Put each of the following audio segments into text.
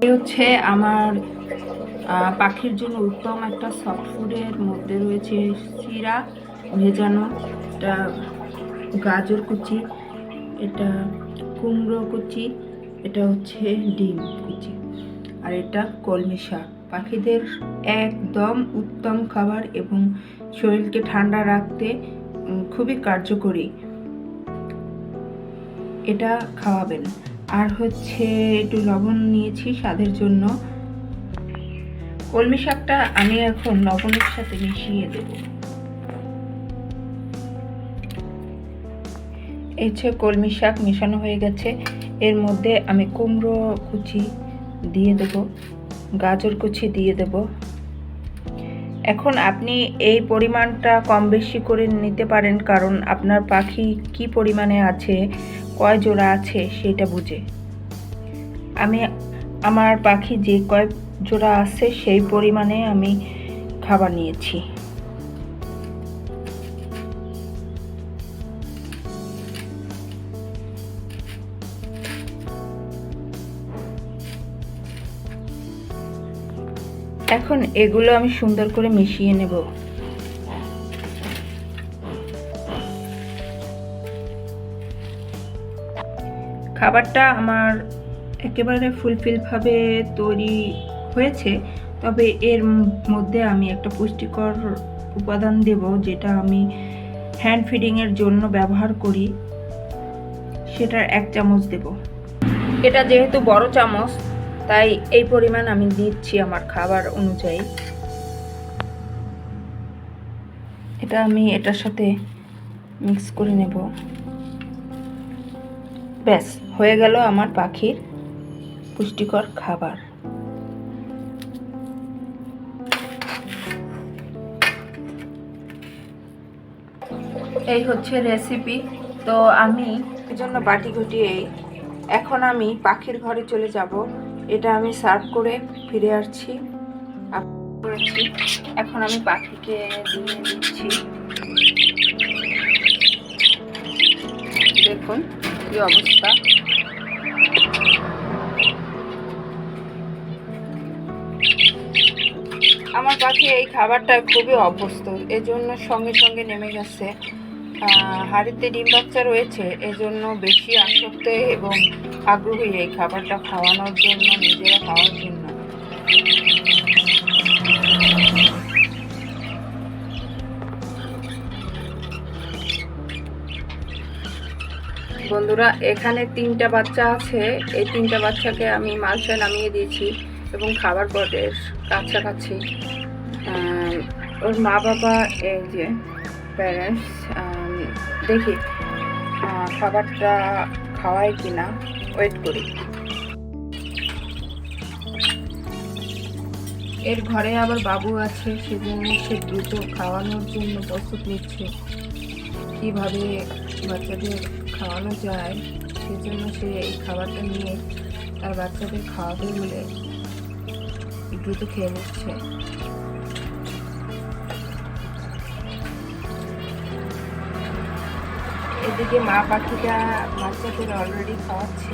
এই হচ্ছে আমার পাখির জন্য উত্তম একটা সফট ফুডের মধ্যে রয়েছে চিরা ভেজানো, এটা গাজর কুচি, এটা কুমড়ো কুচি, এটা হচ্ছে ডিম কুচি, আর এটা কলমি শাক। পাখিদের একদম উত্তম খাবার এবং শরীরকে ঠান্ডা রাখতে খুবই কার্যকরী, এটা খাওয়াবেন। আর হচ্ছে একটু লবণ নিয়েছি স্বাদের জন্য। কলমি শাকটা আমি এখন লবণের সাথে মিশিয়ে দেব। এই যে কলমি শাক মেশানো হয়ে গেছে, এর মধ্যে আমি কুমড়ো কুচি দিয়ে দেব, গাজর কুচি দিয়ে দেব। এখন আপনি এই পরিমাণটা কম বেশি করে নিতে পারেন, কারণ আপনার পাখি কি পরিমাণে আছে, কয় জোড়া আছে সেটা বুঝে। আমি আমার পাখি যে কয় জোড়া আছে সেই পরিমাণে আমি খাবার নিয়েছি। এখন এগুলো আমি সুন্দর করে মিশিয়ে নেব। খাবারটা আমার একেবারে ফুলফিলভাবে তৈরি হয়েছে, তবে এর মধ্যে আমি একটা পুষ্টিকর উপাদান দেব, যেটা আমি হ্যান্ড ফিডিংয়ের জন্য ব্যবহার করি, সেটার 1 চামচ দেব। এটা যেহেতু বড় চামচ, তাই এই পরিমাণ আমি দিচ্ছি আমার খাবার অনুযায়ী। এটা আমি এটার সাথে মিক্স করে নেব। ব্যাস হয়ে গেল আমার পাখির পুষ্টিকর খাবার। এই হচ্ছে রেসিপি। তো আমি এজন্য বাটি গুটিয়ে এখন আমি পাখির ঘরে চলে যাব। এটা আমি সার্ভ করে ফিরে আসছি। এখন আমি পাখিকে দিয়ে দিচ্ছি। দেখুন কি অবস্থা। আমার পাখি এই খাবারটা খুবই অভ্যস্ত, এজন্য সঙ্গে সঙ্গে নেমে গেছে। হাঁড়িতে ডিম বাচ্চা রয়েছে, এজন্য বেশি আসক্ত এবং আগ্রহী এই খাবারটা খাওয়ানোর জন্য, নিজেরা খাওয়ার জন্য। বন্ধুরা, এখানে 3টা বাচ্চা আছে। এই 3টা বাচ্চাকে আমি মালসায় নামিয়ে দিয়েছি এবং খাবার পটের কাছাকাছি। ওর মা বাবা, এই যে প্যারেন্টস, দেখি খাবারটা খাওয়ায় কিনা, ওয়েট করি। এর ঘরে আবার বাবু আছে, সেজন্য সে দ্রুত খাওয়ানোর জন্য প্রস্তুত নিচ্ছে। কিভাবে বাচ্চাদের খাওয়ানো যায় সেজন্য সে এই খাবারটা নিয়ে তার বাচ্চাদের খাওয়াবে বলে দ্রুত খেয়ে নিচ্ছে। এদিকে মা পাখিটা বাচ্চাদের অলরেডি খাওয়াচ্ছে।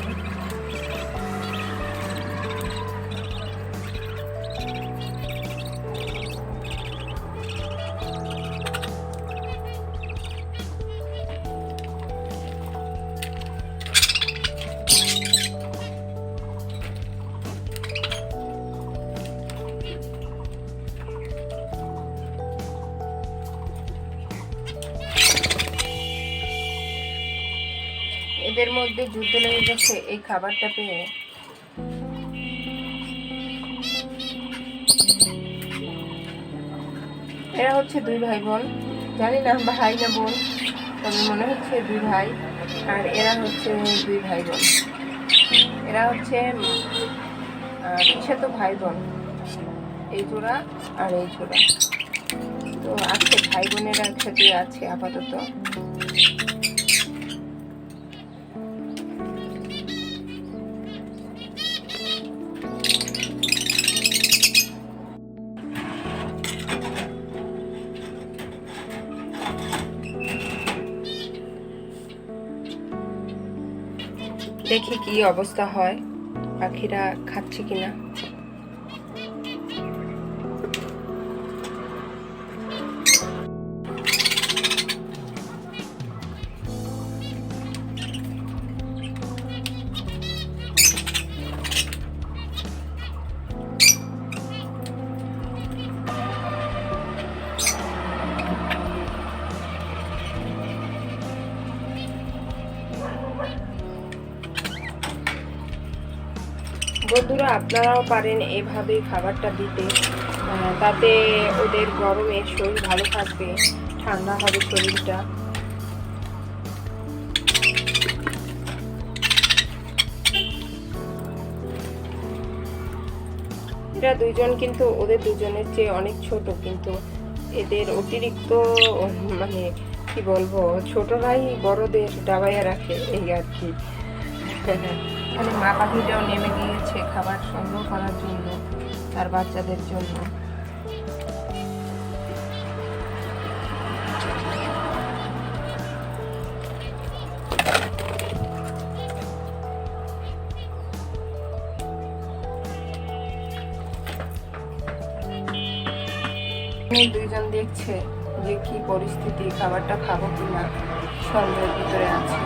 এদের মধ্যে যুদ্ধ লেগে গেছে এই খাবারটা পেয়ে। এরা হচ্ছে 2 ভাই বোন, জানি না ভাই না বোন, তবে মনে হচ্ছে 2 ভাই। আর এরা হচ্ছে 2 ভাই বোন। এরা হচ্ছে তো ভাই বোন, এই জোড়া আর এই জোড়া। তো আছে ভাই বোনেরা একসাথে আছে আপাতত। দেখি কি অবস্থা হয়। পাখিরা খাচ্ছে কিনা। বন্ধুরা, আপনারাও পারেন এভাবে খাবারটা দিতে, তাতে ওদের গরমে শরীর ভালো থাকবে, ঠান্ডা হবে শরীরটা। এরা দুইজন কিন্তু ওদের দুজনের চেয়ে অনেক ছোট, কিন্তু এদের অতিরিক্ত মানে কি বলবো, ছোটরাই বড়দের ডাবাইয়া রাখে, এই আর কি। মানে মা পাখিটাও নেমে গিয়েছে খাবার সংগ্রহ করার জন্য তার বাচ্চাদের জন্য। দুইজন দেখছে যে কি পরিস্থিতি, খাবারটা খাবো কিনা সন্দেহের ভিতরে আছে।